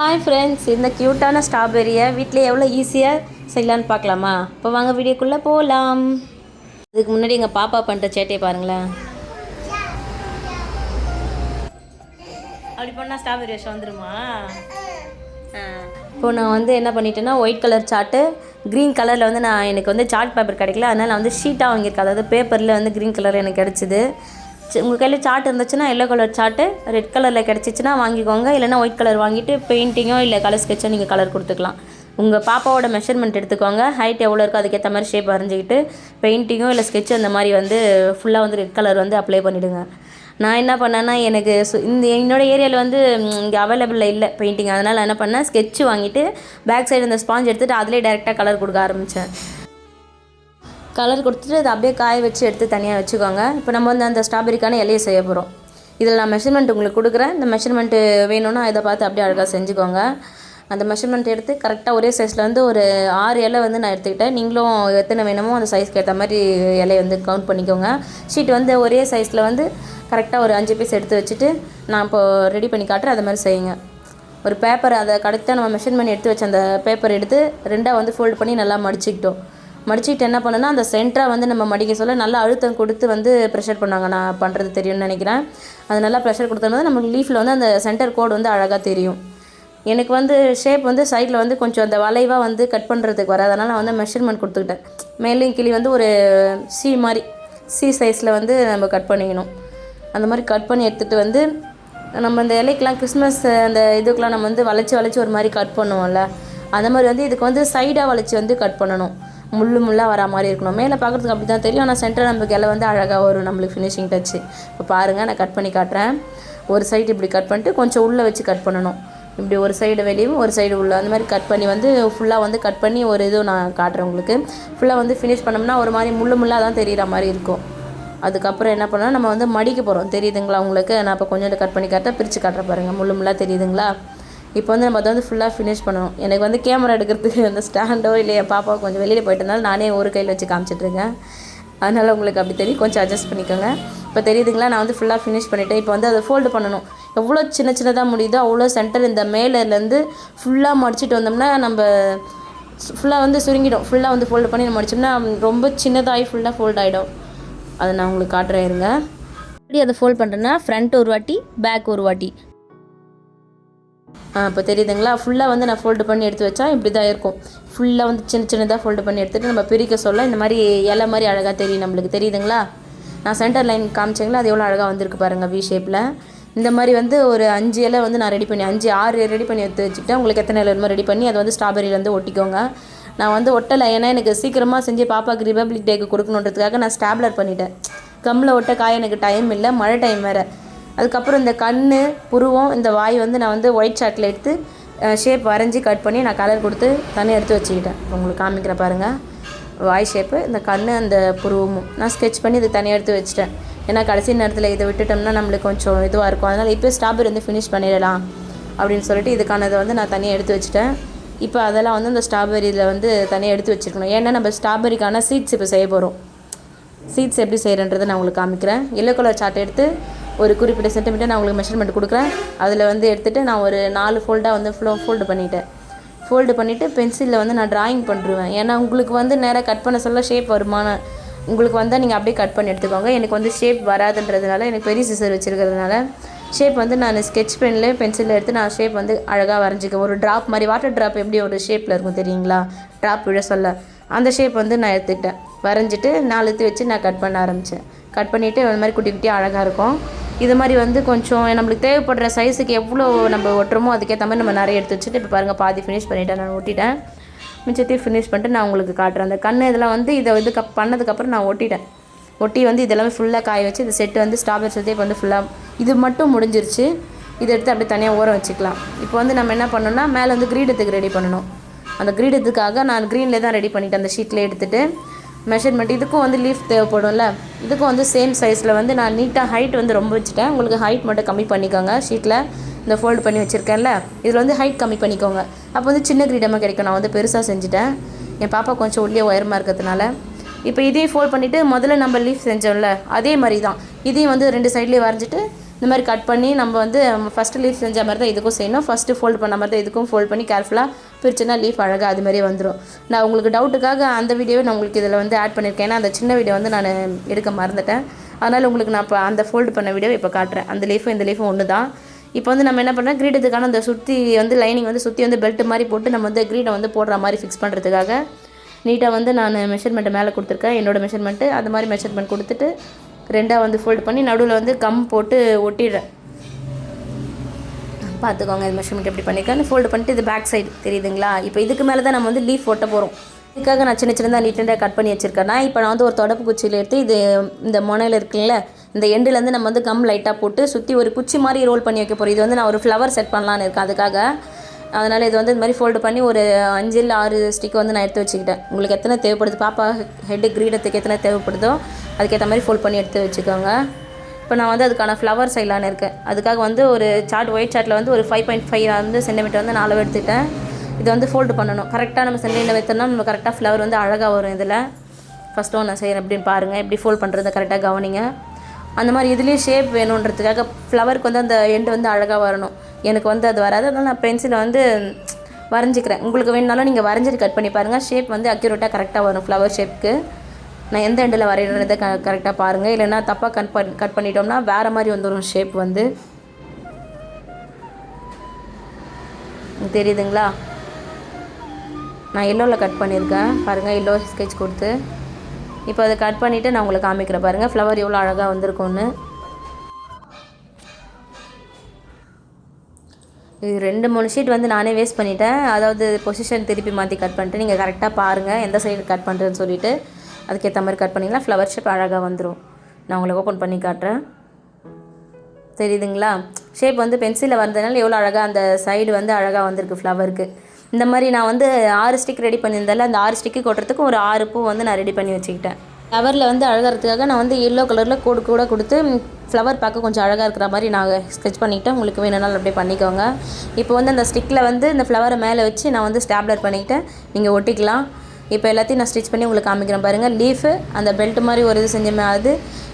Hi friends, இந்த க்யூட்டான ஸ்ட்ராபெரியை வீட்டில் எவ்வளோ ஈஸியாக செய்யலான்னு பார்க்கலாமா? இப்போ வாங்க வீடியோக்குள்ளே போகலாம். இதுக்கு முன்னாடி எங்கள் பாப்பா பண்ணுற சேட்டையை பாருங்களேன். அப்படி பண்ணால் ஸ்ட்ராபெரி விஷம் வந்துடுமா? இப்போது நான் வந்து என்ன பண்ணிட்டேன்னா, ஒயிட் கலர் சார்ட்டு க்ரீன் கலரில் வந்து எனக்கு வந்து சார்ட் பேப்பர் கிடைக்கல, அதனால் நான் வந்து ஷீட்டாக வாங்கியிருக்கேன். அதாவது பேப்பரில் வந்து க்ரீன் கலர் எனக்கு கிடச்சிது. உங்கள் கையில் சார்ட் இருந்துச்சுன்னா எல்லோ கலர் சார்ட்டு, ரெட் கலரில் கிடச்சிச்சின்னா வாங்கிக்கோங்க. இல்லைனா ஒயிட் கலர் வாங்கிட்டு பெயிண்டிங்கோ இல்லை கலர் ஸ்கெட்சோ நீங்கள் கலர் கொடுத்துக்கலாம். உங்கள் பாப்பாவோட மெஷர்மெண்ட் எடுத்துக்கோங்க. ஹைட் எவ்வளோ இருக்கோ அதுக்கேற்ற மாதிரி ஷேப் வரைஞ்சிக்கிட்டு பெயிண்டிங்கோ இல்லை ஸ்கெட்சோ இந்த மாதிரி வந்து ஃபுல்லாக வந்து ரெட் கலர் வந்து அப்ளை பண்ணிவிடுங்க. நான் என்ன பண்ணேன்னா, எனக்கு என்னோடய ஏரியாவில் வந்து இங்கே அவைலபிளில் இல்லை பெயிண்டிங். அதனால் நான் என்ன பண்ணேன், ஸ்கெட்சு வாங்கிட்டு பேக் சைடு இந்த ஸ்பாஞ்ச் எடுத்துகிட்டு அதிலே டேரெக்டாக கலர் கொடுக்க ஆரம்பித்தேன். கலர் கொடுத்துட்டு அதை அப்படியே காய வச்சு எடுத்து தனியாக வச்சுக்கோங்க. இப்போ நம்ம வந்து அந்த ஸ்ட்ராபெரிக்கான இலையை செய்ய போகிறோம். இதில் நான் மெஷர்மெண்ட் உங்களுக்கு கொடுக்குறேன். இந்த மெஷர்மெண்ட்டு வேணும்னா இதை பார்த்து அப்படியே அழகாக செஞ்சுக்கோங்க. அந்த மெஷர்மெண்ட் எடுத்து கரெக்டாக ஒரே சைஸில் வந்து ஒரு 6 இலை வந்து நான் எடுத்துக்கிட்டேன். நீங்களும் எத்தனை வேணுமோ அந்த சைஸ்க்கு ஏற்ற மாதிரி இலையை வந்து கவுண்ட் பண்ணிக்கோங்க. ஷீட் வந்து ஒரே சைஸில் வந்து கரெக்டாக ஒரு 5 பீஸ் எடுத்து வச்சுட்டு நான் இப்போது ரெடி பண்ணி காட்டுறேன். அது மாதிரி செய்யுங்க. ஒரு பேப்பர் அதை கரெக்டாக நம்ம மெஷர்மெண்ட் எடுத்து வச்ச அந்த பேப்பர் எடுத்து 2ஆக வந்து ஃபோல்டு பண்ணி நல்லா மடிச்சுக்கிட்டு என்ன பண்ணுன்னா, அந்த சென்டராக வந்து நம்ம மடிக்க சொல்ல நல்லா அழுத்தம் கொடுத்து வந்து ப்ரெஷர் பண்ணாங்க. நான் பண்ணுறது தெரியும்னு நினைக்கிறேன். அது நல்லா ப்ரெஷர் கொடுத்தோம்னா நமக்கு லீஃபில் வந்து அந்த சென்டர் கோடு வந்து அழகாக தெரியும். எனக்கு வந்து ஷேப் வந்து சைடில் வந்து கொஞ்சம் அந்த வளைவாக வந்து கட் பண்ணுறதுக்கு வராது. அதனால் நான் வந்து மெஷர்மெண்ட் கொடுத்துக்கிட்டேன். மேலேயும் கிளி வந்து ஒரு சி சைஸில் வந்து நம்ம கட் பண்ணிக்கணும். அந்த மாதிரி கட் பண்ணி எடுத்துகிட்டு வந்து நம்ம அந்த இலைக்கெலாம் கிறிஸ்மஸ் அந்த இதுக்கெலாம் நம்ம வந்து வளைச்சி ஒரு மாதிரி கட் பண்ணுவோம்ல, அந்த மாதிரி வந்து இதுக்கு வந்து சைடாக வளைச்சி வந்து கட் பண்ணணும். முள்ளாக வரா மாதிரி இருக்கணும். மேலே பார்க்குறதுக்கு அப்படி தான் தெரியும். ஆனால் சென்டர் நமக்கு இலை வந்து அழகாக வரும் நம்மளுக்கு ஃபினிஷிங் டச்சு. இப்போ பாருங்கள், நான் கட் பண்ணி காட்டுறேன். ஒரு சைடு இப்படி கட் பண்ணிட்டு கொஞ்சம் உள்ளே வச்சு கட் பண்ணணும். இப்படி ஒரு சைடு வெளியும் ஒரு சைடு உள்ள அந்த மாதிரி கட் பண்ணி வந்து ஃபுல்லாக வந்து கட் பண்ணி ஒரு இதுவும் நான் காட்டுறேன் உங்களுக்கு. ஃபுல்லாக வந்து ஃபினிஷ் பண்ணோம்னா ஒரு மாதிரி முள்ளாக தான் தெரிகிற மாதிரி இருக்கும். அதுக்கப்புறம் என்ன பண்ணால் நம்ம வந்து மடிக்க போகிறோம். தெரியுதுங்களா உங்களுக்கு? நான் இப்போ கொஞ்சம் கட் பண்ணி காட்டுறேன், பிரித்து காட்டுற பாருங்கள். முள்ளாக தெரியுதுங்களா? இப்போ வந்து நம்ம அதை வந்து ஃபுல்லாக ஃபினிஷ் பண்ணணும். எனக்கு வந்து கேமரா எடுக்கிறதுக்கு அந்த ஸ்டாண்டோ இல்லை என் பாப்பா கொஞ்சம் வெளியில் போயிட்டனால நானே ஒரு கையில் வச்சு காமிச்சிட்ருக்கேன். அதனால் உங்களுக்கு அப்படி தெரியும், கொஞ்சம் அட்ஜஸ்ட் பண்ணிக்கோங்க. இப்போ தெரியுதுங்களா? நான் வந்து ஃபுல்லாக ஃபினிஷ் பண்ணிவிட்டேன். இப்போ வந்து அதை ஃபோல்டு பண்ணணும். எவ்வளோ சின்னதாக முடியுதோ அவ்வளோ சென்டர் இந்த மேலேருந்து ஃபுல்லாக மடிச்சிட்டு வந்தோம்னா நம்ம ஃபுல்லாக வந்து சுருங்கிடும். ஃபுல்லாக வந்து ஃபோல்டு பண்ணி நம்ம மடிச்சோம்னா ரொம்ப சின்னதாகி ஃபுல்லாக ஃபோல்ட் ஆகிடும். அதை நான் உங்களுக்கு காட்டுறேன் இருங்க. எப்படி அதை ஃபோல்ட் பண்ணுறேன்னா, ஃப்ரண்ட் ஒரு வாட்டி, பேக் ஒரு வாட்டி. இப்போ தெரியுதுங்களா? ஃபுல்லாக வந்து நான் ஃபோல்டு பண்ணி எடுத்து வச்சா இப்படி தான் இருக்கும். ஃபுல்லாக வந்து சின்னதாக ஃபோல்டு பண்ணி எடுத்துகிட்டு நம்ம பிரிக்க சொல்ல இந்த மாதிரி இலை மாதிரி அழகாக தெரியும் நம்மளுக்கு. தெரியுதுங்களா? நான் சென்டர் லைன் காமிச்சேங்களா, அது எவ்வளோ அழகாக வந்திருக்கு பாருங்கள், வி ஷேப்பில். இந்த மாதிரி வந்து ஒரு 5 இலை வந்து நான் ரெடி பண்ணி 6 ரெடி பண்ணி எடுத்து வச்சுக்கிட்டேன். உங்களுக்கு எத்தனை இலை வேணுமோ ரெடி பண்ணி அதை வந்து ஸ்ட்ராபெரியில் வந்து ஒட்டிக்கோங்க. நான் வந்து ஒட்டலை, ஏன்னா எனக்கு சீக்கிரமாக செஞ்சு பாப்பாவுக்கு ரிபப்ளிக் டேக்கு கொடுக்கணுன்றதுக்காக நான் ஸ்டாப்லர் பண்ணிட்டேன். கம்மில் ஒட்ட காய எனக்கு டைம் இல்லை, மழை டைம் வேறு. அதுக்கப்புறம் இந்த கண், புருவம், இந்த வாய் வந்து நான் வந்து ஒயிட் சார்ட்டில் எடுத்து ஷேப் வரைஞ்சி கட் பண்ணி நான் கலர் கொடுத்து தனியாக எடுத்து வச்சுக்கிட்டேன். உங்களுக்கு காமிக்கிற பாருங்கள், வாய் ஷேப்பு, இந்த கண், அந்த புருவமும் நான் ஸ்கெட்ச் பண்ணி இது தனியாக எடுத்து வச்சுட்டேன். ஏன்னா கடைசி நேரத்தில் இதை விட்டுட்டோம்னா நம்மளுக்கு கொஞ்சம் இதுவாக இருக்கும். அதனால் இப்போ ஸ்ட்ராபெரி வந்து ஃபினிஷ் பண்ணிடலாம் அப்படின்னு சொல்லிட்டு இதுக்கானதை வந்து நான் தனியாக எடுத்து வச்சுட்டேன். இப்போ அதெல்லாம் வந்து இந்த ஸ்ட்ராபெரியில் வந்து தனியாக எடுத்து வச்சுருக்கணும். ஏன்னா நம்ம ஸ்ட்ராபெரிக்கான சீட்ஸ் இப்போ செய்ய போகிறோம். சீட்ஸ் எப்படி செய்கிறேன்றதை நான் உங்களுக்கு காமிக்கிறேன். எல்லோ கலர் சார்ட் எடுத்து ஒரு குறிப்பிட்ட சென்டிமீட்டர் நான் உங்களுக்கு மெஷர்மெண்ட் கொடுக்குறேன். அதில் வந்து எடுத்துகிட்டு நான் ஒரு 4 ஃபோல்டாக வந்து ஃபோல்டு பண்ணிவிட்டு பென்சிலில் வந்து நான் ட்ராயிங் பண்ணிடுவேன். ஏன்னா உங்களுக்கு வந்து நேராக கட் பண்ண சொல்ல ஷேப் வருமான உங்களுக்கு வந்தால் நீங்கள் அப்படியே கட் பண்ணி எடுத்துக்கோங்க. எனக்கு வந்து ஷேப் வராதுன்றதுனால, எனக்கு பெரிய சிசர் வச்சுருக்கிறதுனால ஷேப் வந்து நான் ஸ்கெட்ச் பென்சிலில் எடுத்து நான் ஷேப் வந்து அழகாக வரைஞ்சிக்குவேன். ஒரு ட்ராப் மாதிரி, வாட்டர் ட்ராப் எப்படி ஒரு ஷேப்பில் இருக்கும் தெரியுங்களா? ட்ராப் விழ சொல்ல அந்த ஷேப் வந்து நான் எடுத்துக்கிட்டேன். வரைஞ்சிட்டு 4 எடுத்து வச்சு நான் கட் பண்ண ஆரம்பித்தேன். கட் பண்ணிவிட்டு இந்த மாதிரி குட்டி குட்டியாக அழகாக இருக்கும். இது மாதிரி வந்து கொஞ்சம் நம்மளுக்கு தேவைப்படுற சைஸுக்கு எவ்வளோ நம்ம ஒட்டுறோமோ அதுக்கேற்ற மாதிரி நம்ம நிறைய எடுத்து வச்சுட்டு இப்போ பாருங்கள், பாதி ஃபினிஷ் பண்ணிவிட்டேன். நான் ஒட்டிட்டேன். மிச்சத்தையும் ஃபினிஷ் பண்ணிட்டு நான் உங்களுக்கு காட்டுறேன். அந்த கண் இதெல்லாம் வந்து இதை வந்து பண்ணதுக்கப்புறம் நான் ஒட்டி வந்து இதெல்லாமே ஃபுல்லாக காய வச்சு இந்த செட்டு வந்து ஸ்ட்ராபெரி செட்டே இப்போ வந்து ஃபுல்லாக இது மட்டும் முடிஞ்சிருச்சு. இதை எடுத்து அப்படியே தனியாக ஊற வச்சுக்கலாம். இப்போ வந்து நம்ம என்ன பண்ணணும்னா, மேலே வந்து கிரீடத்துக்கு ரெடி பண்ணணும். அந்த கிரீடத்துக்காக நான் க்ரீனில் தான் ரெடி பண்ணிவிட்டேன். அந்த ஷீட்டில் எடுத்துகிட்டு மெஷர்மெண்ட் இதுக்கும் வந்து லீஃப் தேவைப்படும்ல, இதுக்கும் வந்து சேம் சைஸில் வந்து நான் நீட்டாக ஹைட் வந்து ரொம்ப வச்சுட்டேன். உங்களுக்கு ஹைட் மட்டும் கம்மி பண்ணிக்கோங்க. ஷீட்டில் இந்த ஃபோல்டு பண்ணி வச்சுருக்கேன்ல, இதில் வந்து ஹைட் கம்மி பண்ணிக்கோங்க. அப்போ வந்து சின்ன கிரீடமாக கிடைக்கும். நான் வந்து பெருசாக செஞ்சுட்டேன். என் பாப்பா கொஞ்சம் உள்ளே உயரமாக இருக்கிறதுனால. இப்போ இதையும் ஃபோல்ட் பண்ணிவிட்டு முதல்ல நம்ம லீஃப் செஞ்சோம்ல அதே மாதிரி தான் இதையும் வந்து 2 சைட்லேயே வரைஞ்சிட்டு இந்த மாதிரி கட் பண்ணி நம்ம வந்து ஃபஸ்ட்டு லீஃப் செஞ்ச மாதிரி தான் இதுக்கும் செய்யணும். ஃபஸ்ட்டு ஃபோல்ட் பண்ண மாதிரி தான் இதுக்கும் ஃபோல்ட் பண்ணி கேர்ஃபுல்லாக பிரிச்சுன்னா லீஃப் அழகாக அது மாதிரியே வந்துடும். நான் உங்களுக்கு டவுட்டுக்காக அந்த வீடியோவை நான் உங்களுக்கு இதில் வந்து ஆட் பண்ணியிருக்கேன். ஏன்னா அந்த சின்ன வீடியோ வந்து நான் எடுக்க மறந்துட்டேன். அதனால் உங்களுக்கு நான் இப்போ அந்த ஃபோல்டு பண்ண வீடியோ இப்போ காட்டுறேன். அந்த லீஃபும் இந்த லீஃபும் ஒன்று தான். இப்போ வந்து நம்ம என்ன பண்ணுறோம், கிரீடத்துக்கான அந்த சுற்றி வந்து லைனிங் வந்து சுற்றி வந்து பெல்ட் மாதிரி போட்டு நம்ம வந்து கிரீடை வந்து போடுற மாதிரி ஃபிக்ஸ் பண்ணுறதுக்காக நீட்டாக வந்து நான் மெஷர்மெண்ட்டை மேலே கொடுத்துருக்கேன். என்னோடய மெஷர்மெண்ட்டு அது மாதிரி மெஷர்மெண்ட் கொடுத்துட்டு ரெண்டாக வந்து ஃபோல்டு பண்ணி நடுவில் வந்து கம் போட்டு ஒட்டிடுறேன். பார்த்துக்கோங்க இது மெஷர்மெண்ட் எப்படி பண்ணியிருக்கேன். ஃபோல்டு பண்ணிட்டு இது பேக் சைடு தெரியுதுங்களா. இப்போ இதுக்கு மேலே தான் நம்ம வந்து லீஃப் ஒட்ட போகிறோம். இதுக்காக நான் சின்ன சின்னதாக நீட்டாக கட் பண்ணி வச்சுருக்கேன். இப்போ நான் வந்து ஒரு தொடப்பு குச்சியில் எடுத்து இது இந்த முனையில் இருக்குல்ல இந்த எண்டுலேருந்து நம்ம வந்து கம் லைட்டாக போட்டு சுற்றி ஒரு குச்சி மாதிரி ரோல் பண்ணி வைக்க போகிறோம். இது வந்து நான் ஒரு ஃப்ளவர் செட் பண்ணலான்னு இருக்கேன் அதுக்காக. அதனால் இது வந்து இந்த மாதிரி ஃபோல்டு பண்ணி ஒரு 5 இல்லை 6 ஸ்டிக் வந்து நான் எடுத்து வச்சுக்கிட்டேன். உங்களுக்கு எத்தனை தேவைப்படுது, பாப்பா ஹெட்டு கிரீடத்துக்கு எத்தனை தேவைப்படுதோ அதுக்கேற்ற மாதிரி ஃபோல்ட் பண்ணி எடுத்து வச்சுக்கோங்க. இப்போ நான் வந்து அதுக்கான ஃப்ளவர் செய்யலான்னு இருக்கேன். அதுக்காக வந்து ஒரு சார்ட் ஒயிட் சார்ட்டில் வந்து ஒரு 5.5 வந்து சென்டிமீட்டர் வந்து நான் அளவு எடுத்துக்கிட்டேன். இதை வந்து ஃபோல்டு பண்ணணும். கரெக்டாக நம்ம சென்டிமீட்டர் வைத்தோம்னா நம்ம கரெக்டாக ஃப்ளவர் வந்து அழகாக வரும். இதில் ஃபஸ்ட்டு ஒன்று நான் செய்கிறேன் எப்படின்னு பாருங்கள். எப்படி ஃபோல்ட் பண்ணுறது கரெக்டாக கவனிங்க. அந்த மாதிரி இதுலேயும் ஷேப் வேணுன்றதுக்காக ஃப்ளவருக்கு வந்து அந்த எண்டு வந்து அழகாக வரணும். எனக்கு வந்து அது வராது. அதனால் நான் பென்சிலை வந்து வரைஞ்சிக்கிறேன். உங்களுக்கு வேணுனாலும் நீங்கள் வரைஞ்சிட்டு கட் பண்ணி பாருங்கள். ஷேப் வந்து அக்யூரேட்டாக கரெக்டாக வரும். ஃப்ளவர் ஷேப்புக்கு நான் எந்த எண்டில் வரைகிறத கரெக்டாக பாருங்கள். இல்லைன்னா தப்பாக கட் பண்ணிட்டோம்னா வேறு மாதிரி வந்துடும் ஷேப் வந்து. தெரியுதுங்களா, நான் எல்லோவில் கட் பண்ணியிருக்கேன் பாருங்கள், எல்லோ ஸ்கெட்ச் கொடுத்து. இப்போ அதை கட் பண்ணிவிட்டு நான் உங்களுக்கு காமிக்கிறேன் பாருங்கள் ஃப்ளவர் எவ்வளோ அழகாக வந்திருக்கும்னு. இது 2-3 ஷீட் வந்து நானே வேஸ்ட் பண்ணிட்டேன். அதாவது பொசிஷன் திருப்பி மாற்றி கட் பண்ணிட்டு நீங்கள் கரெக்டாக பாருங்கள் எந்த சைடு கட் பண்ணுறதுன்னு சொல்லிவிட்டு அதுக்கேற்ற மாதிரி கட் பண்ணிங்கன்னா ஃப்ளவர் ஷேப் அழகாக வந்துடும். நான் உங்களுக்கு ஓப்பன் பண்ணி காட்டுறேன். தெரியுதுங்களா, ஷேப் வந்து பென்சிலில் வந்ததுனால எவ்வளோ அழகாக அந்த சைடு வந்து அழகாக வந்திருக்கு ஃப்ளவருக்கு. இந்த மாதிரி நான் வந்து 6 ஸ்டிக் ரெடி பண்ணியிருந்தால அந்த 6 ஸ்டிக்கு கொட்டுறதுக்கு ஒரு 6 பூ வந்து நான் ரெடி பண்ணி வச்சுக்கிட்டேன். ஃப்ளவரில் வந்து அழகாகிறதுக்காக நான் வந்து எல்லோ கலரில் கோடு கூட கொடுத்து ஃப்ளவர் பார்க்க கொஞ்சம் அழகாக இருக்கிற மாதிரி நான் ஸ்கெட்ச் பண்ணிக்கிட்டேன். உங்களுக்கு வேணும்னாலும் அப்படியே பண்ணிக்கோங்க. இப்போ வந்து அந்த ஸ்டிக்கில் வந்து இந்த ஃப்ளவரை மேலே வச்சு நான் வந்து ஸ்டாப்லர் பண்ணிக்கிட்டேன். நீங்கள் ஒட்டிக்கலாம். இப்போ எல்லாத்தையும் நான் ஸ்டிச் பண்ணி உங்களுக்கு காமிக்கிறேன் பாருங்கள். லீஃபு அந்த பெல்ட் மாதிரி ஒரு இது செஞ்சமே அது.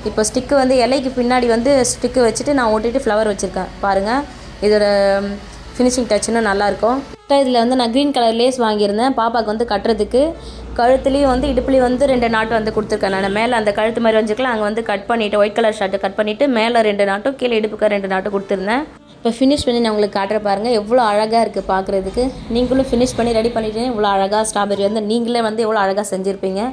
இப்போ ஸ்டிக்கு வந்து இலைக்கு பின்னாடி வந்து ஸ்டிக்கு வச்சுட்டு நான் ஒட்டிட்டு ஃப்ளவர் வச்சுருக்கேன் பாருங்கள். இதோட ஃபினிஷிங் டச் இன்னும் நல்லாயிருக்கும். இதில் வந்து நான் க்ரீன் கலர் லேஸ் வாங்கியிருந்தேன் பாப்பாவுக்கு வந்து கட்டுறதுக்கு. கழுத்துலேயும் வந்து இடுப்புலேயும் வந்து 2 நாட்டு வந்து கொடுத்துருக்கேன். நான் மேலே அந்த கழுத்து மாதிரி வச்சுக்கலாம் அங்கே வந்து கட் பண்ணிவிட்டு ஒயிட் கலர் ஷர்ட்டு கட் பண்ணிவிட்டு மேலே 2 நாட்டும் கீழே இடுப்புக்கு 2 நாட்டும் கொடுத்துருந்தேன். இப்போ ஃபினிஷ் பண்ணி நான் உங்களுக்கு காட்டுற பாருங்கள் எவ்வளோ அழகாக இருக்குது பார்க்குறதுக்கு. நீங்களும் ஃபினிஷ் பண்ணி ரெடி பண்ணிவிட்டு இவ்வளோ அழகாக ஸ்ட்ராபெரி வந்து நீங்களே வந்து எவ்வளோ அழகாக செஞ்சுருப்பீங்க.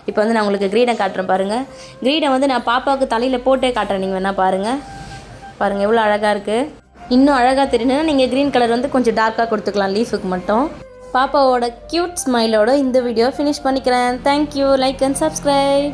இப்போ வந்து நான் உங்களுக்கு க்ரீடை காட்டுறேன் பாருங்கள். க்ரீடை வந்து நான் பாப்பாவுக்கு தலையில் போட்டே காட்டுறேன். நீங்கள் வேணால் பாருங்கள் எவ்வளோ அழகாக இருக்குது. இன்னும் அழகாக தெரியணுன்னா நீங்கள் க்ரீன் கலர் வந்து கொஞ்சம் டார்க்காக கொடுத்துக்கலாம் லீஃபுக்கு மட்டும். பாப்பாவோட க்யூட் ஸ்மைலோட இந்த வீடியோ ஃபினிஷ் பண்ணிக்கிறேன். தேங்க்யூ. Like and subscribe.